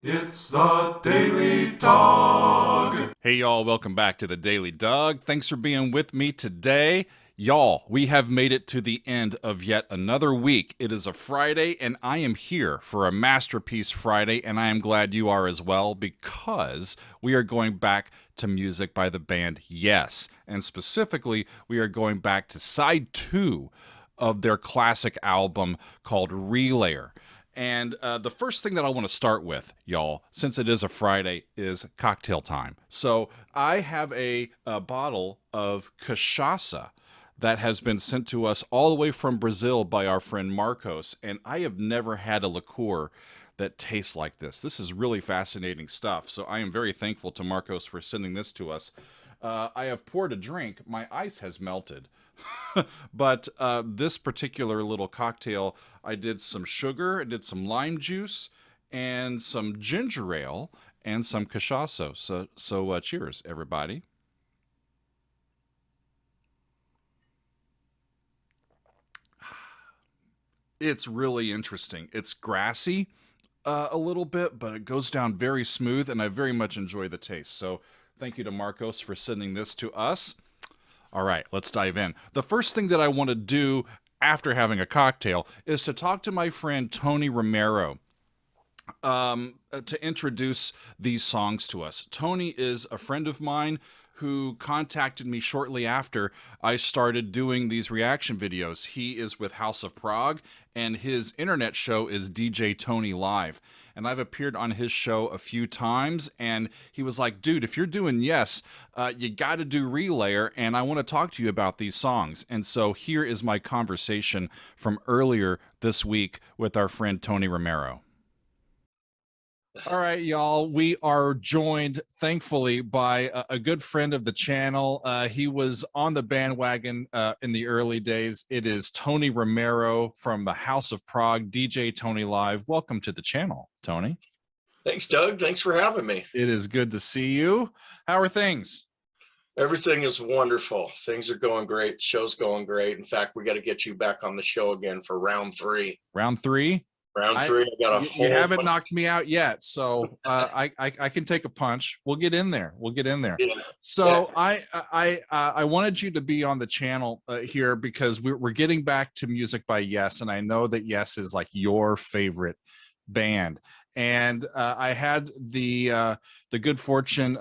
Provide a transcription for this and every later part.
It's the Daily Dog. Hey, y'all, welcome back to the Daily Dog. Thanks for being with me today. Y'all, we have made it to the end of yet another week. It is a Friday, and I am here for a Masterpiece Friday, and I am glad you are as well because we are going back to music by the band Yes. And specifically, we are going back to side two of their classic album called Relayer. And the first thing that I want to start with, y'all, since it is a Friday, is cocktail time. So I have a bottle of cachaça that has been sent to us all the way from Brazil by our friend Marcos. And I have never had a liqueur that tastes like this. This is really fascinating stuff. So I am very thankful to Marcos for sending this to us. I have poured a drink. My ice has melted. But this particular little cocktail, I did some sugar, I did some lime juice, and some ginger ale, and some cachaça. So cheers, everybody. It's really interesting. It's grassy a little bit, but it goes down very smooth, and I very much enjoy the taste. So thank you to Marcos for sending this to us. All right, let's dive in. The first thing that I want to do after having a cocktail is to talk to my friend Tony Romero to introduce these songs to us. Tony is a friend of mine who contacted me shortly after I started doing these reaction videos. He is with House of Prog, and his internet show is DJ Tony Live. And I've appeared on his show a few times, and he was like, dude, if you're doing Yes, you got to do Relayer, and I want to talk to you about these songs. And so here is my conversation from earlier this week with our friend Tony Romero. All right, y'all. We are joined, thankfully, by a good friend of the channel. He was on the bandwagon in the early days. It is Tony Romero from the House of Prog, DJ Tony Live. Welcome to the channel, Tony. Thanks, Doug. Thanks for having me. It is good to see you. How are things? Everything is wonderful. Things are going great. The show's going great. In fact, we got to get you back on the show again for round three. Round three? Round three. I got a you haven't knocked me out yet, so I can take a punch. We'll get in there. We'll get in there. Yeah. So yeah. I wanted you to be on the channel here because we're getting back to music by Yes, and I know that Yes is like your favorite band. And I had the good fortune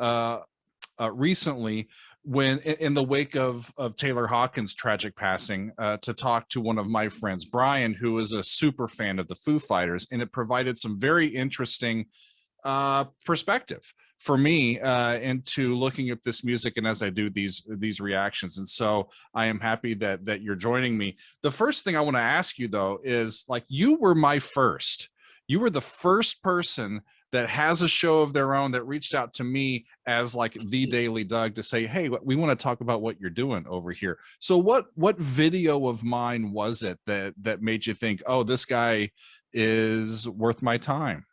recently, when in the wake of Taylor Hawkins' tragic passing, to talk to one of my friends, Brian, who is a super fan of the Foo Fighters, and it provided some very interesting perspective for me into looking at this music and as I do these reactions. And so I am happy that you're joining me. The first thing I want to ask you, though, is like, you were the first person that has a show of their own that reached out to me as like the Daily Doug to say, hey, we want to talk about what you're doing over here. So what video of mine was it that made you think, oh, this guy is worth my time?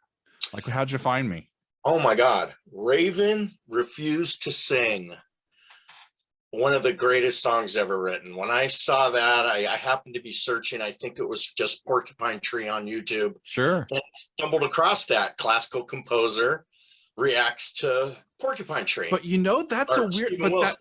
Like, how'd you find me? Oh my God. Raven Refused to Sing. One of the greatest songs ever written. When I saw that, I happened to be searching. I think it was just Porcupine Tree on YouTube. Sure. And I stumbled across that. Classical composer reacts to Porcupine Tree. But you know, that's a weird, but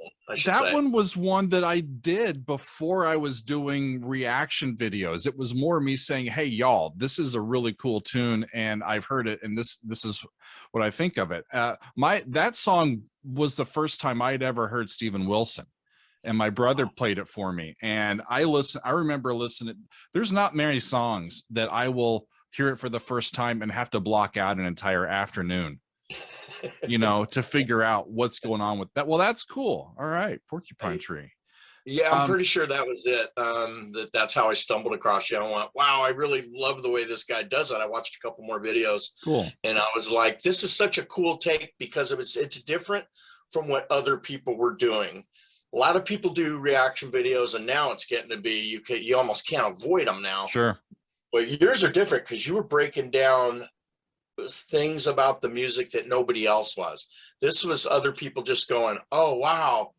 that one was one that I did before I was doing reaction videos. It was more me saying, hey, y'all, this is a really cool tune, and I've heard it, and this is what I think of it. That song was the first time I'd ever heard Steven Wilson, and my brother played it for me, and I remember listening. There's not many songs that I will hear it for the first time and have to block out an entire afternoon, you know, to figure out what's going on with that. Well, that's cool. All right, Porcupine Tree. Yeah, I'm pretty sure that was it. That's how I stumbled across you. I went, wow, I really love the way this guy does it. I watched a couple more videos. Cool. And I was like, this is such a cool take because it's different from what other people were doing. A lot of people do reaction videos, and now it's getting to be, you almost can't avoid them now. Sure. But yours are different because you were breaking down things about the music that nobody else was. This was other people just going, oh, wow.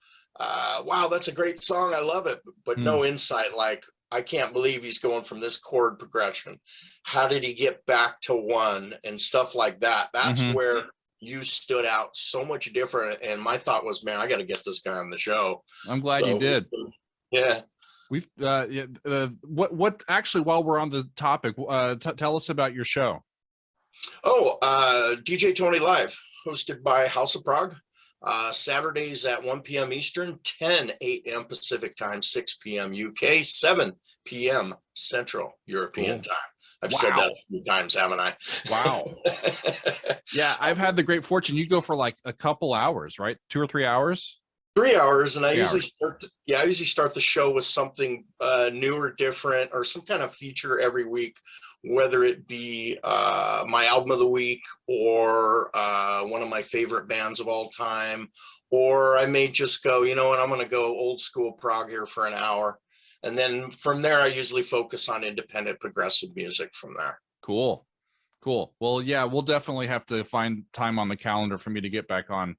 Wow, that's a great song. I love it. But no insight like, I can't believe he's going from this chord progression. How did he get back to one and stuff like that? That's where you stood out so much different. And my thought was, man, I got to get this guy on the show. I'm glad you did. Yeah. We've what actually, while we're on the topic, tell us about your show. Oh, DJ Tony Live, hosted by House of Prog. Saturdays at 1 p.m. Eastern, 10 a.m. Pacific time, 6 p.m. UK, 7 p.m. Central European time. I've said that a few times, haven't I? Wow. Yeah, I've had the great fortune. You go for like a couple hours, right? 2 or 3 hours? 3 hours, and I usually start the show with something new or different, or some kind of feature every week, whether it be my album of the week, or one of my favorite bands of all time, or I may just go, you know what, I'm going to go old school prog here for an hour, and then from there I usually focus on independent progressive music from there. Cool. Well, yeah, we'll definitely have to find time on the calendar for me to get back on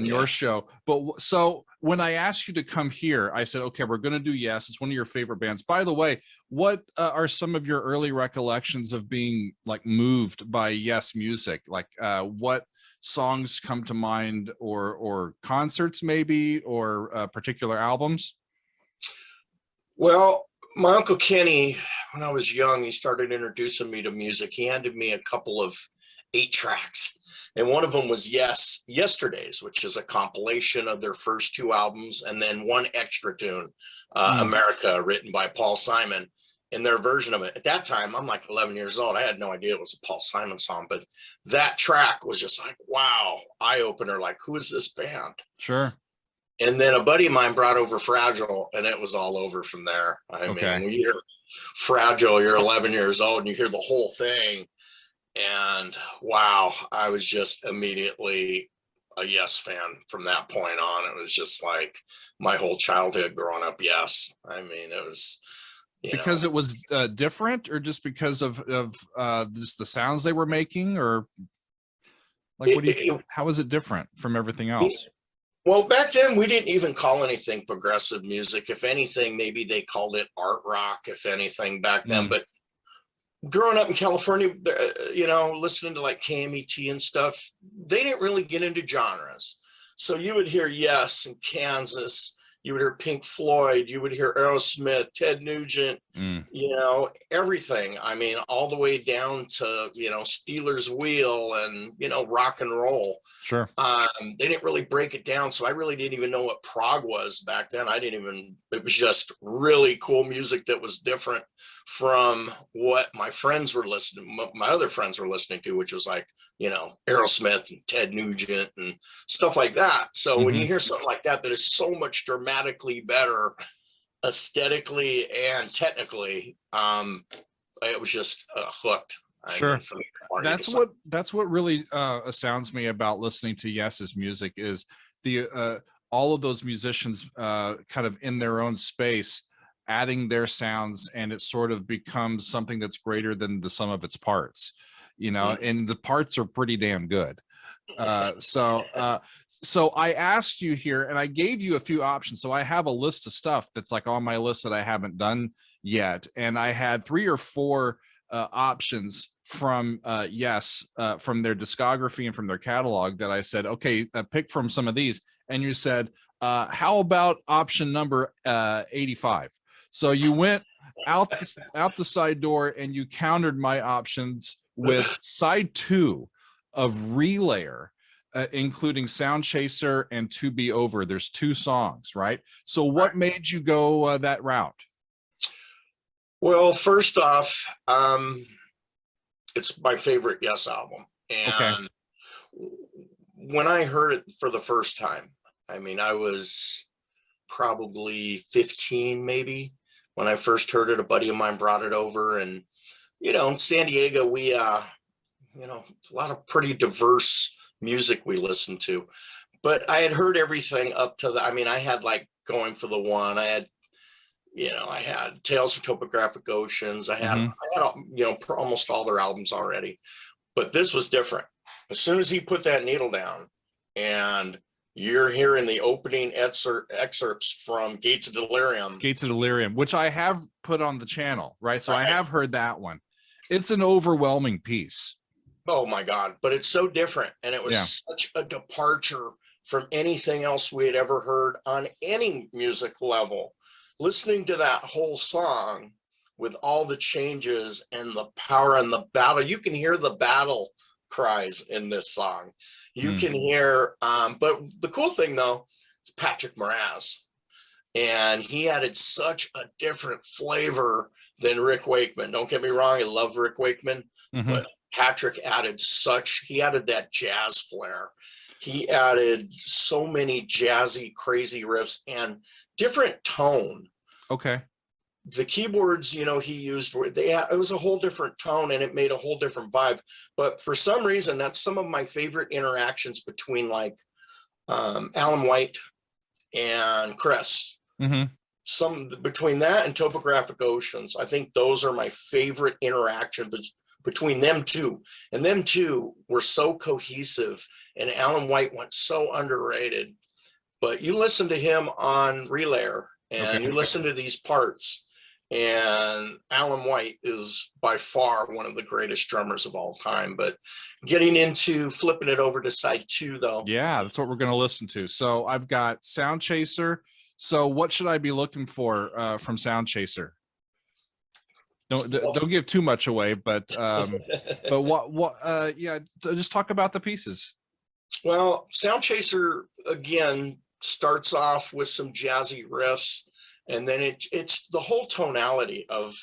your show. But so when I asked you to come here, I said, okay, we're going to do Yes. It's one of your favorite bands. By the way, what are some of your early recollections of being like moved by Yes music? Like what songs come to mind, or concerts maybe, or particular albums? Well, my Uncle Kenny, when I was young, he started introducing me to music. He handed me a couple of 8 tracks. And one of them was Yesterdays, which is a compilation of their first 2 albums, and then one extra tune, America, written by Paul Simon, in their version of it. At that time, I'm like 11 years old. I had no idea it was a Paul Simon song, but that track was just like, wow, eye-opener, like, who is this band? Sure. And then a buddy of mine brought over Fragile, and it was all over from there. I mean, when you hear Fragile, you're 11 years old, and you hear the whole thing. And wow, I was just immediately a Yes fan from that point on. It was just like my whole childhood growing up. Yes. I mean, it was, because it was different, or just because of just the sounds they were making, or like, how is it different from everything else? Well, back then we didn't even call anything progressive music. If anything, maybe they called it art rock, if anything, back then. But growing up in California, listening to like KMET and stuff, they didn't really get into genres. So you would hear Yes in Kansas, you would hear Pink Floyd, you would hear Aerosmith, Ted Nugent, everything. I mean, all the way down to, Steelers Wheel and, rock and roll. Sure. They didn't really break it down. So I really didn't even know what prog was back then. It was just really cool music that was different from what my other friends were listening to, which was like, Aerosmith and Ted Nugent and stuff like that. So when you hear something like that is so much dramatically better aesthetically and technically, it was just hooked. Sure. That's what really astounds me about listening to Yes's music, is the all of those musicians kind of in their own space adding their sounds, and it sort of becomes something that's greater than the sum of its parts, and the parts are pretty damn good. So I asked you here, and I gave you a few options. So I have a list of stuff that's like on my list that I haven't done yet, and I had 3 or 4 options from Yes, from their discography and from their catalog, that I said, okay, pick from some of these. And you said, how about option number 85? So you went out the side door and you countered my options with side 2 of Relayer, including Sound Chaser and To Be Over. There's 2 songs, right? So what made you go that route? Well, first off, it's my favorite Yes album. And when I heard it for the first time, I mean, I was probably 15, maybe, when I first heard it. A buddy of mine brought it over, and, in San Diego, we, it's a lot of pretty diverse music we listened to, but I had heard everything up to I had like Going for the One. I had Tales of Topographic Oceans. I had almost all their albums already, but this was different. As soon as he put that needle down and you're hearing the opening excerpts from Gates of Delirium. Gates of Delirium, which I have put on the channel, right? So Right. I have heard that one. It's an overwhelming piece. Oh my God, but it's so different. And it was such a departure from anything else we had ever heard on any music level. Listening to that whole song with all the changes and the power and the battle, you can hear the battle cries in this song. You can hear, but the cool thing though, is Patrick Moraz. And he added such a different flavor than Rick Wakeman. Don't get me wrong, I love Rick Wakeman, but Patrick added he added that jazz flair. He added so many jazzy, crazy riffs and different tone. Okay. The keyboards, he used, it was a whole different tone and it made a whole different vibe. But for some reason, that's some of my favorite interactions between like Alan White and Chris. Some between that and Topographic Oceans, I think those are my favorite interactions between them two. And them two were so cohesive, and Alan White went so underrated. But you listen to him on Relayer and you listen to these parts, and Alan White is by far one of the greatest drummers of all time. But getting into flipping it over to side 2 though. Yeah, that's what we're going to listen to. So I've got Sound Chaser. So what should I be looking for from Sound Chaser? Don't give too much away, but just talk about the pieces. Well, Sound Chaser again starts off with some jazzy riffs, and then it's the whole tonality of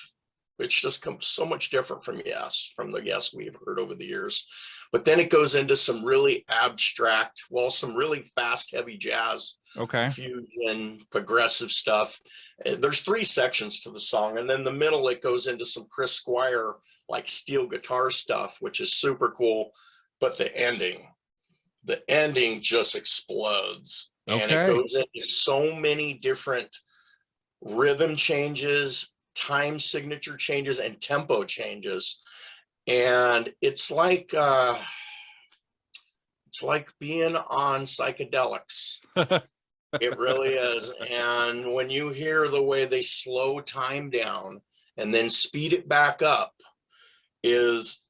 it's just so much different from the Yes we've heard over the years. But then it goes into some really abstract, some really fast, heavy jazz, fusion, progressive stuff. There's 3 sections to the song, and then the middle it goes into some Chris Squire like steel guitar stuff, which is super cool. But the ending just explodes, and it goes into so many different rhythm changes, time signature changes, and tempo changes. And it's like being on psychedelics. It really is. And when you hear the way they slow time down and then speed it back up, is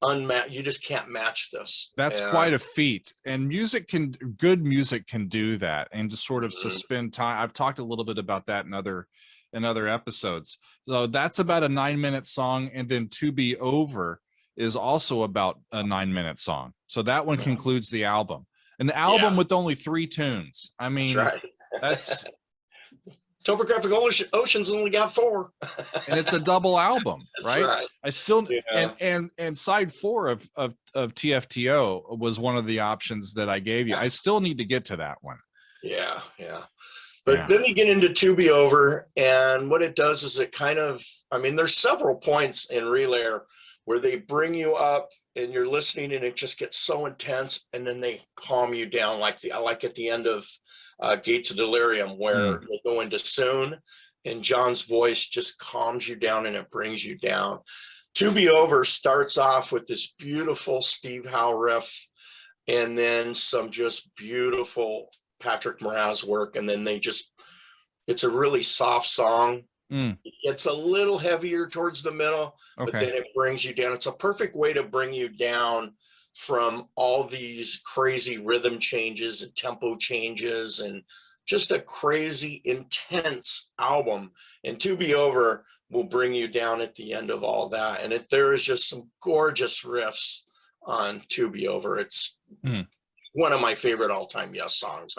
unmatched. You just can't match this. That's quite a feat. And good music can do that and just sort of suspend time. I've talked a little bit about that in other episodes. So that's about a 9-minute song, and then To Be Over is also about a 9-minute song. So that one concludes the album. An album with only 3 tunes. I mean, that's Topographic Oceans only got 4. And it's a double album, right? Right. I still and side 4 of TFTO was one of the options that I gave you. I still need to get to that one. Yeah. But then you get into To Be Over, and what it does is it kind of, there's several points in Relayer where they bring you up and you're listening and it just gets so intense, and then they calm you down like at the end of Gates of Delirium, where they go into Soon and John's voice just calms you down and it brings you down. To Be Over starts off with this beautiful Steve Howe riff, and then some just beautiful Patrick Moraz work, and then it's a really soft song. It's a little heavier towards the middle, but then it brings you down. It's a perfect way to bring you down from all these crazy rhythm changes and tempo changes, and just a crazy intense album. And To Be Over will bring you down at the end of all that. And there is just some gorgeous riffs on To Be Over. It's one of my favorite all-time Yes songs.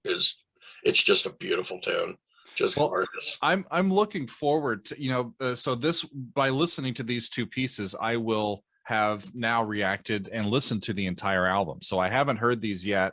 It's just a beautiful tune. Just gorgeous. I'm looking forward to, so this, by listening to these 2 pieces, I will have now reacted and listened to the entire album. So I haven't heard these yet,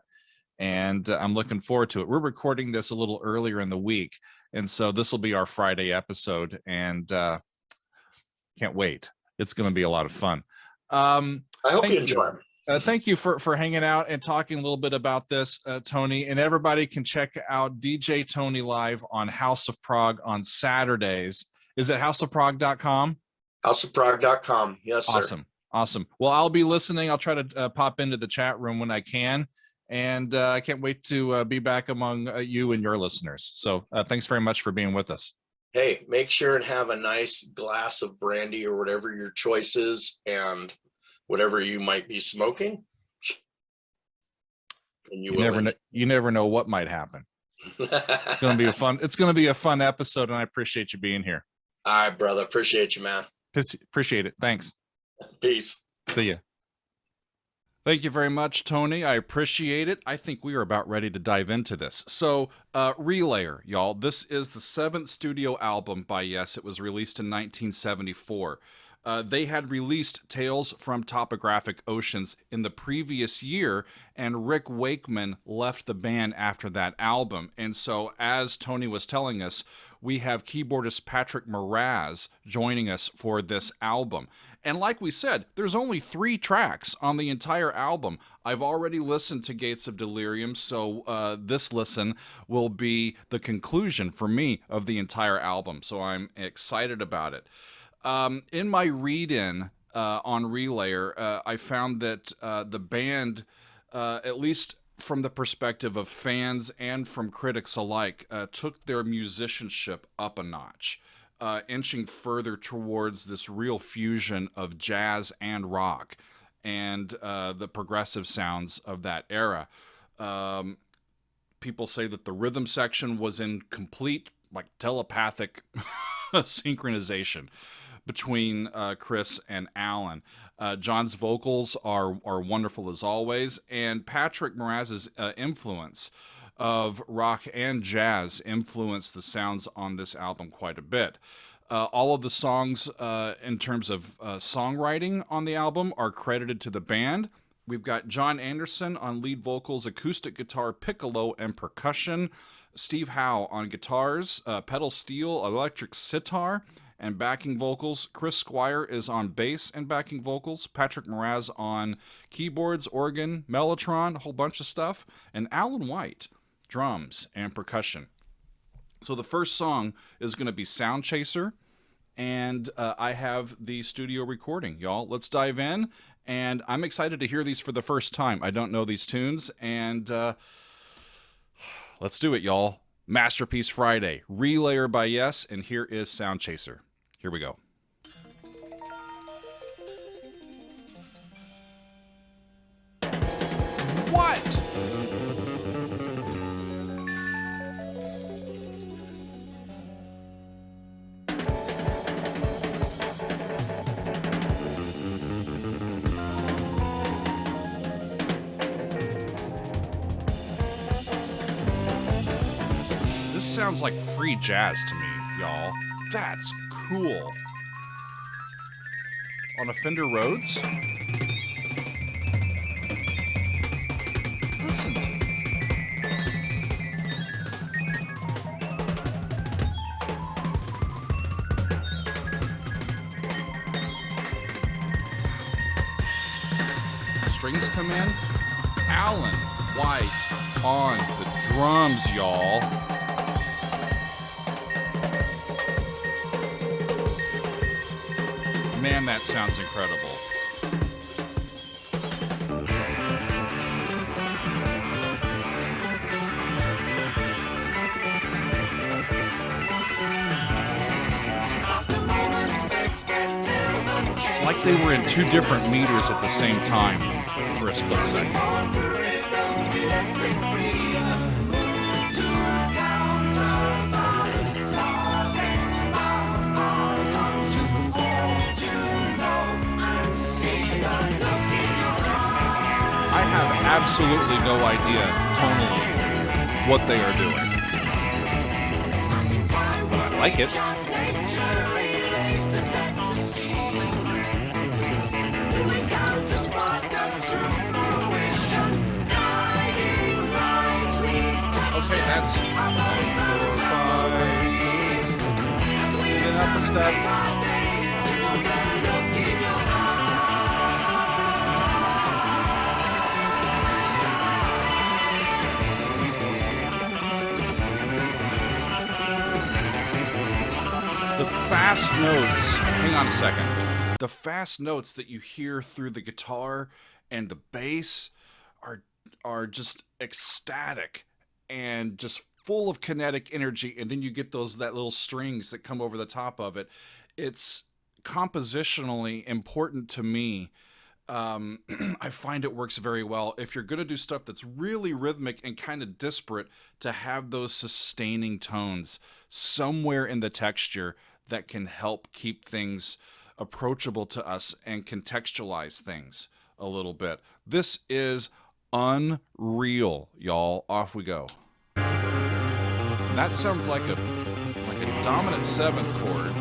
and I'm looking forward to it. We're recording this a little earlier in the week, and so this will be our Friday episode, and can't wait. It's going to be a lot of fun. I hope you enjoy it. Thank you for hanging out and talking a little bit about this, Tony. And everybody can check out DJ Tony live on House of Prog on Saturdays. Is it houseofprog.com? Houseofprog.com. Yes, sir. Awesome. Well, I'll be listening. I'll try to pop into the chat room when I can. And I can't wait to be back among you and your listeners. So thanks very much for being with us. Hey, make sure and have a nice glass of brandy or whatever your choice is, and whatever you might be smoking. And you never know what might happen. It's going to be a fun episode, and I appreciate you being here. All right, brother. Appreciate you, man. Appreciate it. Thanks. Peace. See ya. Thank you very much, Tony. I appreciate it. I think we are about ready to dive into this. So, Relayer, y'all. This is the 7th studio album by Yes. It was released in 1974. They had released Tales from Topographic Oceans in the previous year, and Rick Wakeman left the band after that album. And so, as Tony was telling us, we have keyboardist Patrick Moraz joining us for this album. And like we said, there's only 3 tracks on the entire album. I've already listened to Gates of Delirium, so this listen will be the conclusion for me of the entire album. So I'm excited about it. In my read-in on Relayer, I found that the band, at least from the perspective of fans and from critics alike, took their musicianship up a notch, inching further towards this real fusion of jazz and rock and the progressive sounds of that era. People say that the rhythm section was in complete, like, telepathic synchronization between Chris and Alan. John's vocals are wonderful as always, and Patrick Moraz's influence of rock and jazz influenced the sounds on this album quite a bit. All of the songs in terms of songwriting on the album are credited to the band. We've got John Anderson on lead vocals, acoustic guitar, piccolo, and percussion. Steve Howe on guitars, pedal steel, electric sitar, and backing vocals. Chris Squire is on bass and backing vocals. Patrick Moraz on keyboards, organ, mellotron, a whole bunch of stuff. And Alan White, drums and percussion. So the first song is going to be Sound Chaser, and I have the studio recording, y'all. Let's dive in, and I'm excited to hear these for the first time. I don't know these tunes, and let's do it, y'all. Masterpiece Friday, Relayer by Yes, and here is Sound Chaser. Here we go. What? This sounds like free jazz to me, y'all. That's cool. On a Fender Rhodes? Listen to it. Strings come in. Alan White on the drums, y'all. Man, that sounds incredible. It's like they were in 2 different meters at the same time for a split second. I have absolutely no idea tonally what they are doing, but I like it. Okay, that's 1, 4, 5. Then up a step. The fast notes, hang on a second. The fast notes that you hear through the guitar and the bass are are just ecstatic and just full of kinetic energy, and then you get that little strings that come over the top of it. It's compositionally important to me. I find it works very well if you're going to do stuff that's really rhythmic and kind of disparate, to have those sustaining tones somewhere in the texture that can help keep things approachable to us and contextualize things a little bit. This is unreal, y'all. Off we go. And that sounds like a dominant seventh chord.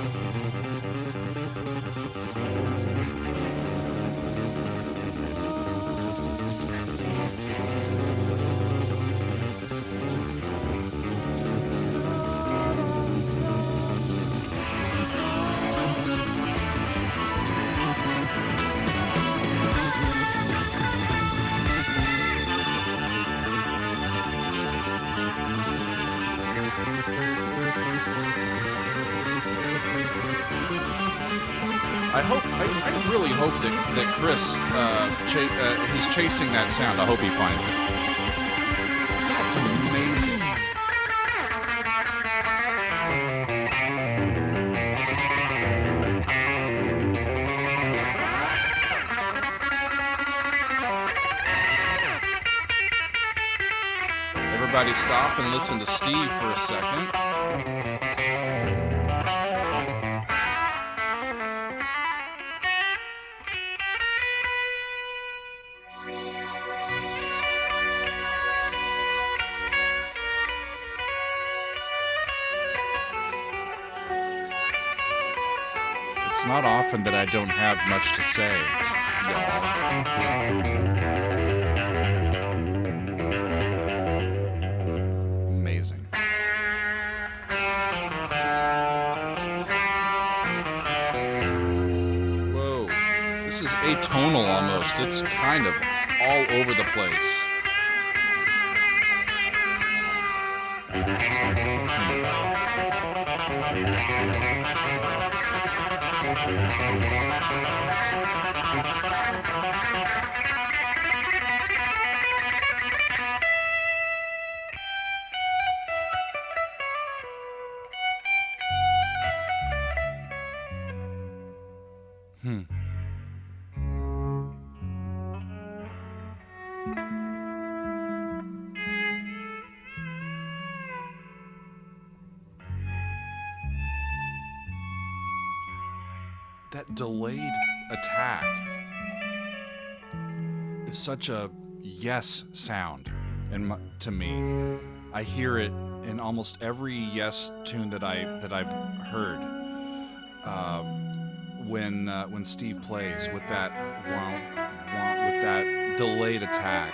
I really hope that Chris, he's chasing that sound. I hope he finds it. That's amazing. Everybody stop and listen to Steve for a second. It's not often that I don't have much to say, y'all. Amazing. Whoa. This is atonal almost. It's kind of all over the place. That delayed attack is such a yes sound, and to me, I hear it in almost every yes tune that I've heard. When Steve plays with that with that delayed attack.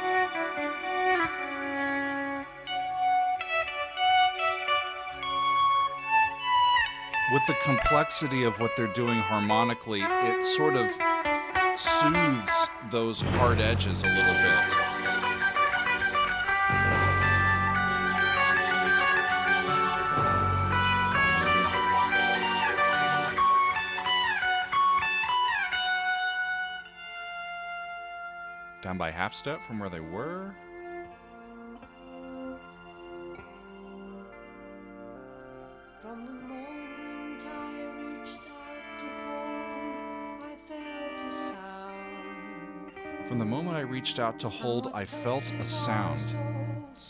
With the complexity of what they're doing harmonically, it sort of soothes those hard edges a little bit. Down by half step from where they were. From the moment I reached out to hold, I felt a sound.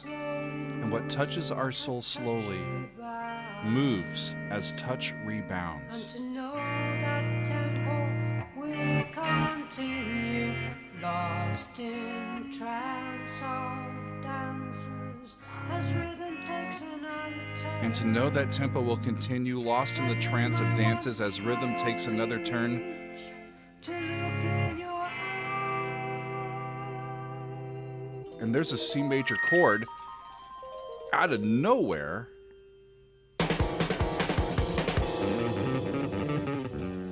And what touches our soul slowly moves as touch rebounds. And to know that tempo will continue, lost in trance of dances, as rhythm takes another turn. And to know that tempo will continue, lost in the trance of dances, as rhythm takes another turn. To look in your eyes. And there's a C major chord out of nowhere.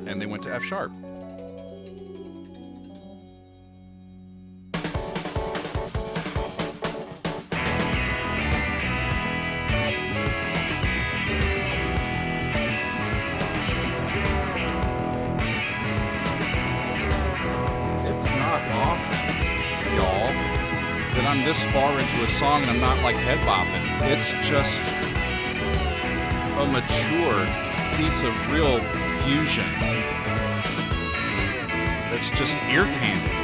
And they went to F sharp. I'm this far into a song and I'm not like head bopping. It's just a mature piece of real fusion. It's just ear candy.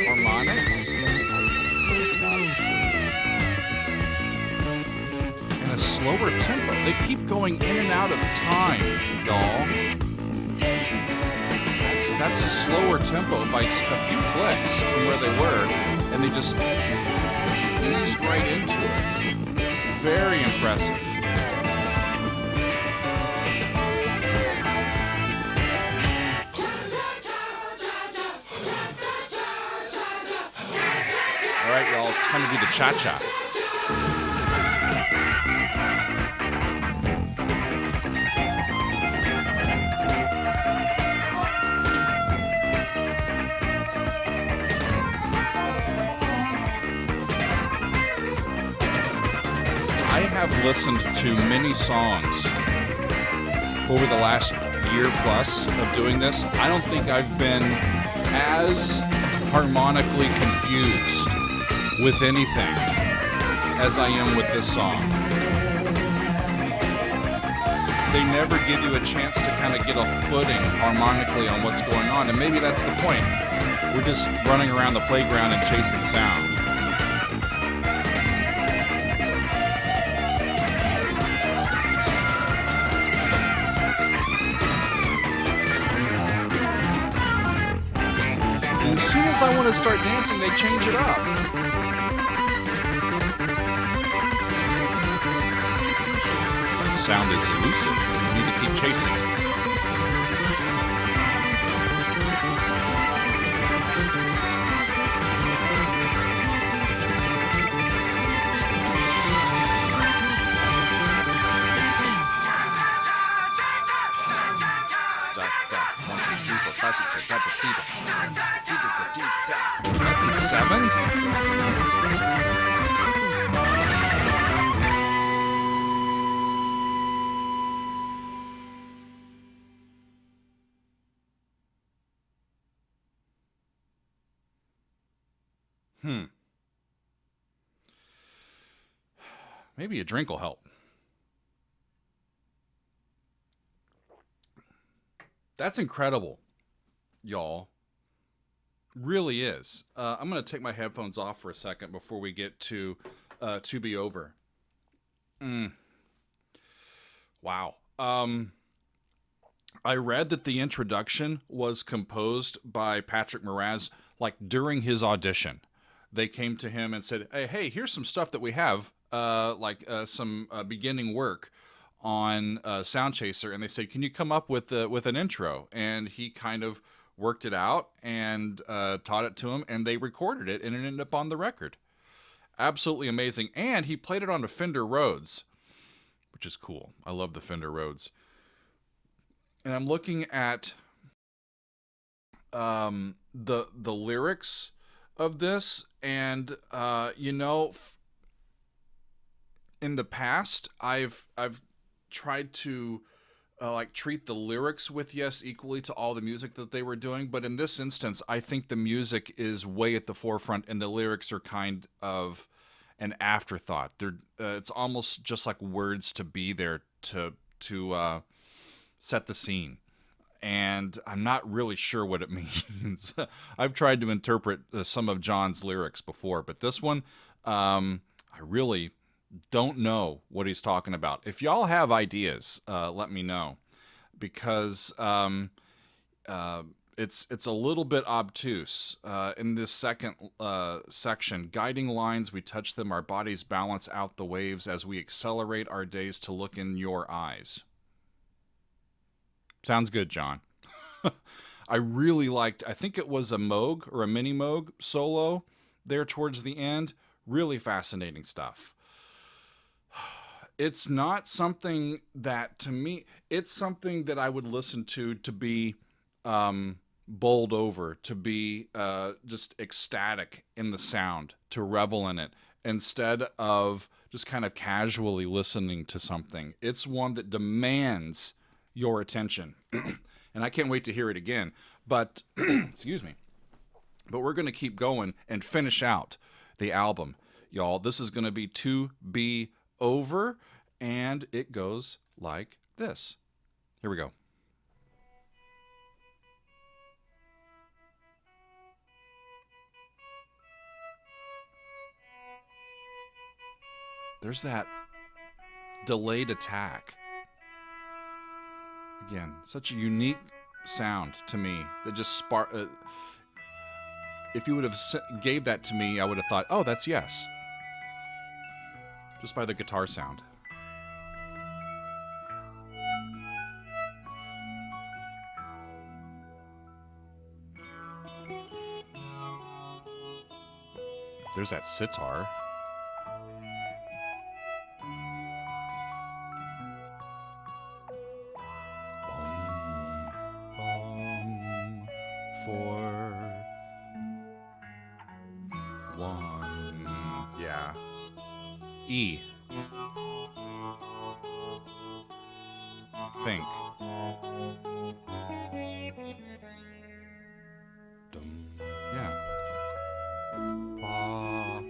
Harmonics and a slower tempo. They keep going in and out of time, y'all. That's a slower tempo by a few clicks from where they were, and they just eased right into it. Very impressive. All right, y'all, it's time to do the cha-cha. I have listened to many songs over the last year plus of doing this. I don't think I've been as harmonically confused with anything as I am with this song. They never give you a chance to kind of get a footing harmonically on what's going on, and maybe that's the point. We're just running around the playground and chasing sound. And as soon as I want to start dancing, they change it up. That sound is elusive. You need to keep chasing it. That's a 7? Maybe a drink will help. That's incredible, y'all. Really is. I'm going to take my headphones off for a second before we get to Be Over. Wow. I read that the introduction was composed by Patrick Moraz, like during his audition. They came to him and said, hey, here's some stuff that we have, some beginning work on Sound Chaser. And they said, can you come up with an intro? And he kind of worked it out and taught it to him, and they recorded it, and it ended up on the record. Absolutely amazing. And he played it on a Fender Rhodes, which is cool. I love the Fender Rhodes. And I'm looking at the lyrics of this, and in the past I've tried to treat the lyrics with yes equally to all the music that they were doing, but in this instance I think the music is way at the forefront and the lyrics are kind of an afterthought. They're it's almost just like words to be there to set the scene, and I'm not really sure what it means. I've tried to interpret some of John's lyrics before, but this one I really don't know what he's talking about. If y'all have ideas, let me know, because it's a little bit obtuse. In this second section, guiding lines, we touch them, our bodies balance out the waves as we accelerate our days to look in your eyes. Sounds good, John. I really liked, I think it was a Moog or a mini Moog solo there towards the end. Really fascinating stuff. It's not something that, to me, it's something that I would listen to be bowled over, to be just ecstatic in the sound, to revel in it, instead of just kind of casually listening to something. It's one that demands your attention. And I can't wait to hear it again. But, excuse me. But we're going to keep going and finish out the album, y'all. This is going to be To Be Over, and it goes like this. Here we go. There's that delayed attack. Again, such a unique sound to me that just if you would have gave that to me, I would have thought, oh, that's Yes. Just by the guitar sound. There's that sitar. E. Think. Yeah. Fa.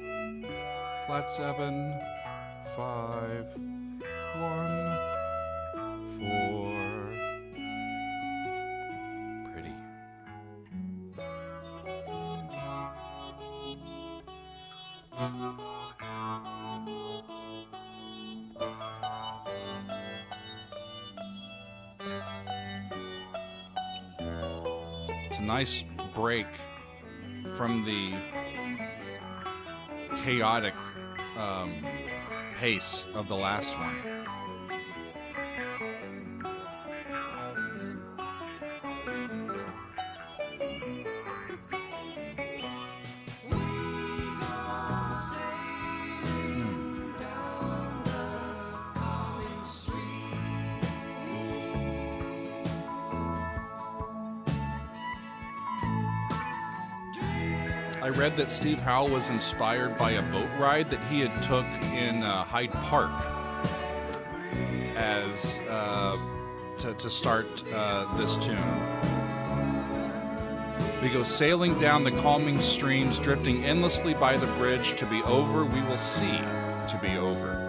Flat 7, 5, 1, 4. Pretty. It's a nice break from the chaotic pace of the last one. I read that Steve Howe was inspired by a boat ride that he had took in Hyde Park as to start this tune. We go sailing down the calming streams, drifting endlessly by the bridge. To be over, we will see. To be over.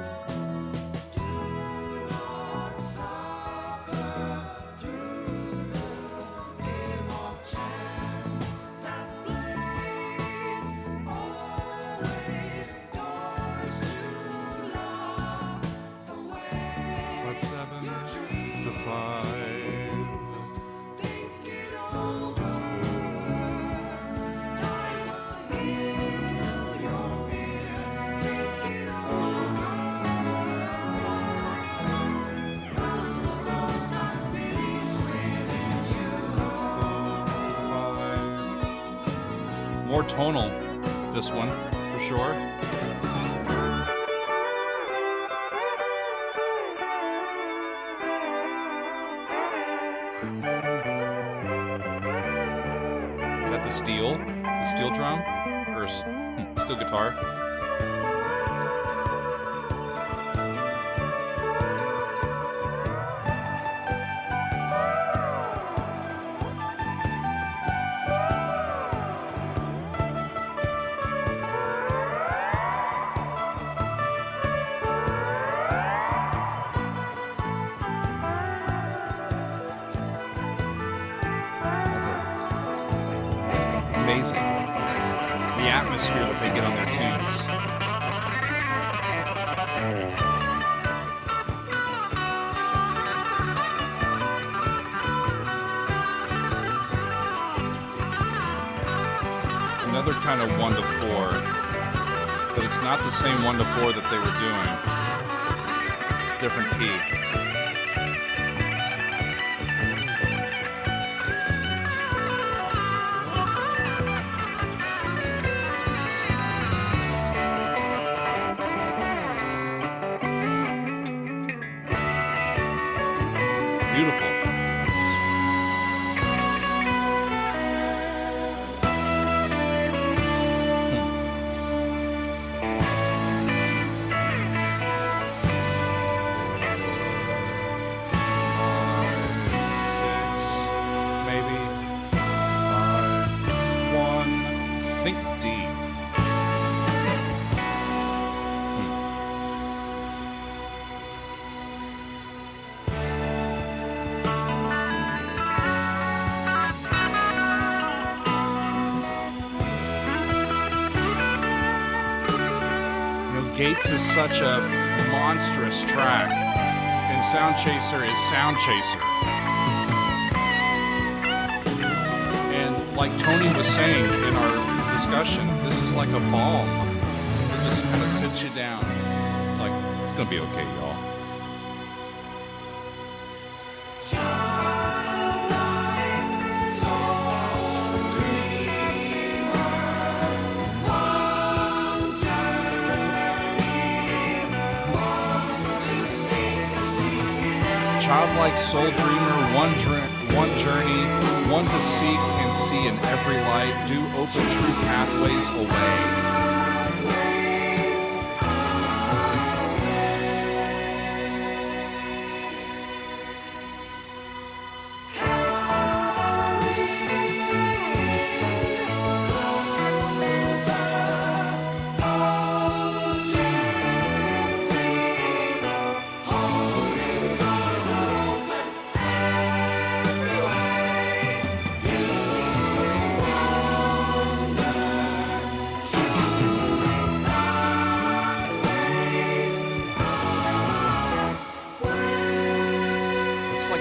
More tonal, this one, for sure. Is that the steel? The steel drum? Or steel guitar? Amazing. The atmosphere that they get on their tunes. Another kind of 1-4, but it's not the same 1-4 that they were doing. Different key. Beautiful. Gates is such a monstrous track, and Sound Chaser is Sound Chaser. And like Tony was saying in our discussion, this is like a balm. It just kind of sits you down. It's like, it's gonna be okay, y'all. Childlike soul dreamer, one journey, one to seek and see in every light, do open true pathways away.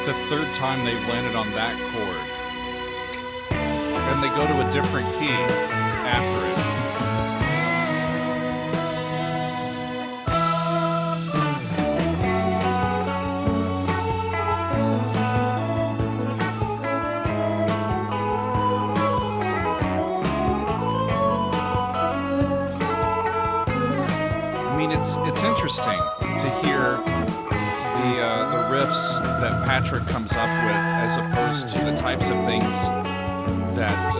The third time they've landed on that chord, and they go to a different key after it. I mean, it's interesting to hear the riffs that Patrick comes up with, as opposed to the types of things that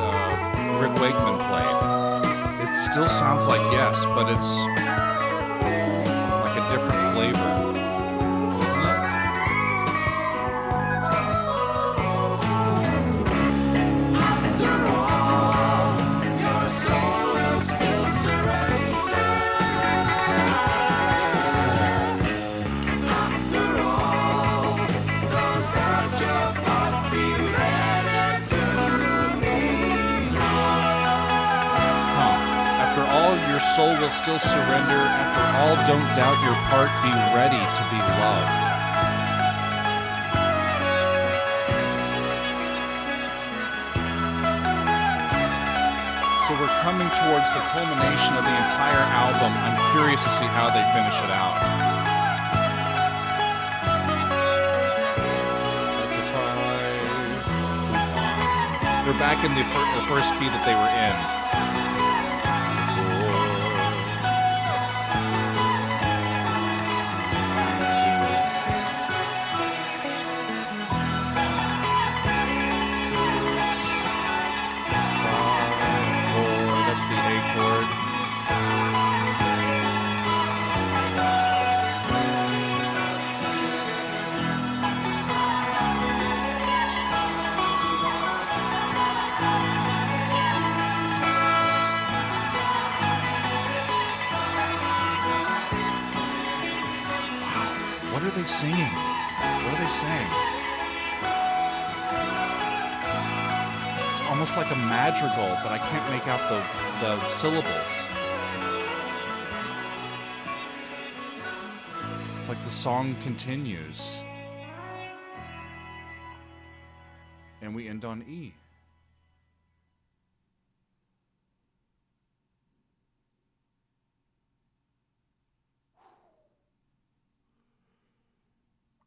Rick Wakeman played. It still sounds like Yes, but it's like a different flavor, isn't it? After all, your soul will still surrender. After all, don't doubt your heart, be ready to be After all, your soul will still surrender. After all, don't doubt your part. Be ready to be loved. So we're coming towards the culmination of the entire album. I'm curious to see how they finish it out. That's a 5. We're back in the first key that they were in. What are they singing? What are they saying? It's almost like a madrigal, but I can't make out the syllables. It's like the song continues. And we end on E.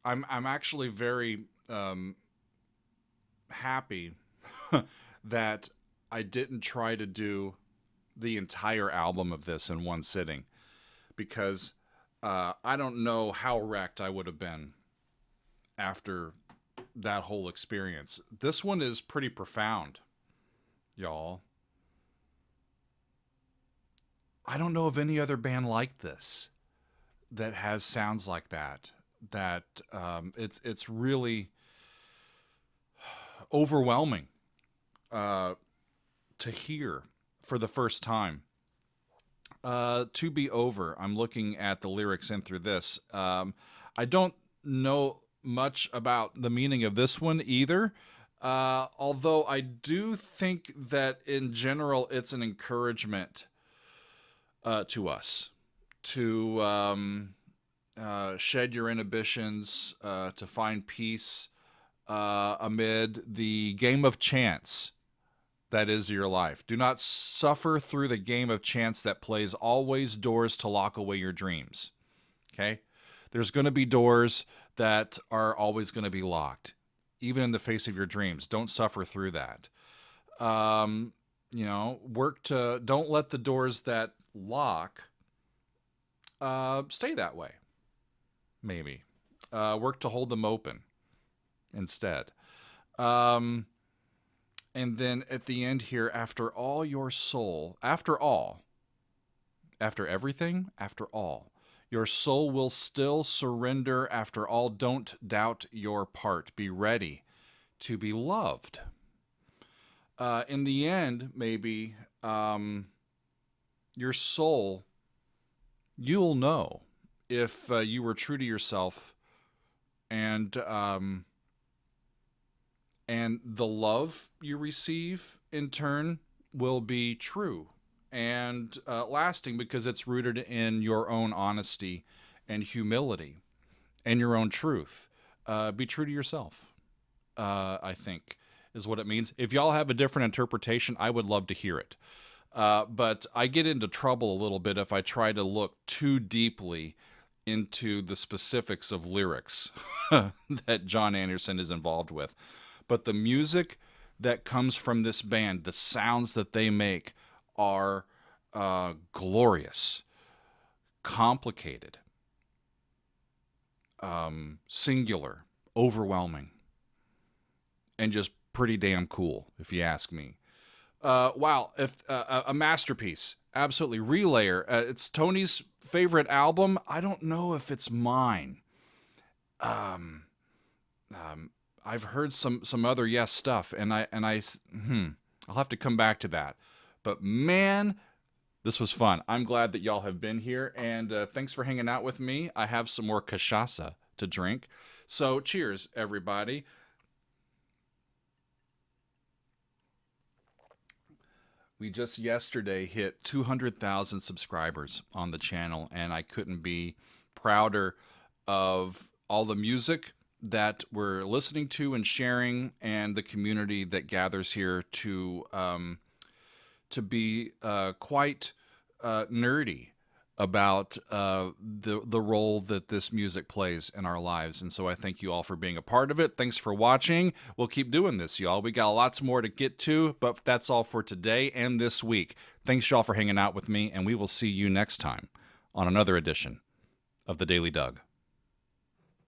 I'm actually very happy that I didn't try to do the entire album of this in one sitting, because I don't know how wrecked I would have been after that whole experience. This one is pretty profound, y'all. I don't know of any other band like this that has sounds like that. It's really overwhelming to hear for the first time. To Be Over. I'm looking at the lyrics in through this. I don't know much about the meaning of this one either. Although I do think that in general it's an encouragement to us to shed your inhibitions, to find peace amid the game of chance that is your life. Do not suffer through the game of chance that plays always doors to lock away your dreams. Okay? There's going to be doors that are always going to be locked, even in the face of your dreams. Don't suffer through that. Don't let the doors that lock stay that way. Maybe. Work to hold them open instead. And then at the end here, after all your soul, after everything, after all, your soul will still surrender. After all, don't doubt your part. Be ready to be loved. In the end, maybe your soul, you'll know if you were true to yourself, and the love you receive in turn will be true and lasting, because it's rooted in your own honesty and humility and your own truth. Be true to yourself, I think, is what it means. If y'all have a different interpretation, I would love to hear it. But I get into trouble a little bit if I try to look too deeply into the specifics of lyrics that John Anderson is involved with. But the music that comes from this band, the sounds that they make, are glorious, complicated, singular, overwhelming, and just pretty damn cool, if you ask me. Wow, a masterpiece, absolutely. Relayer, it's Tony's favorite album. I don't know if it's mine. I've heard some other Yes stuff, and I'll have to come back to that. But man, this was fun. I'm glad that y'all have been here, and thanks for hanging out with me. I have some more cachaça to drink, so cheers, everybody. We just yesterday hit 200,000 subscribers on the channel, and I couldn't be prouder of all the music that we're listening to and sharing, and the community that gathers here to be quite nerdy about the role that this music plays in our lives. And so I thank you all for being a part of it. Thanks for watching. We'll keep doing this, y'all. We got lots more to get to, but that's all for today and this week. Thanks, y'all, for hanging out with me, and we will see you next time on another edition of The Daily Doug.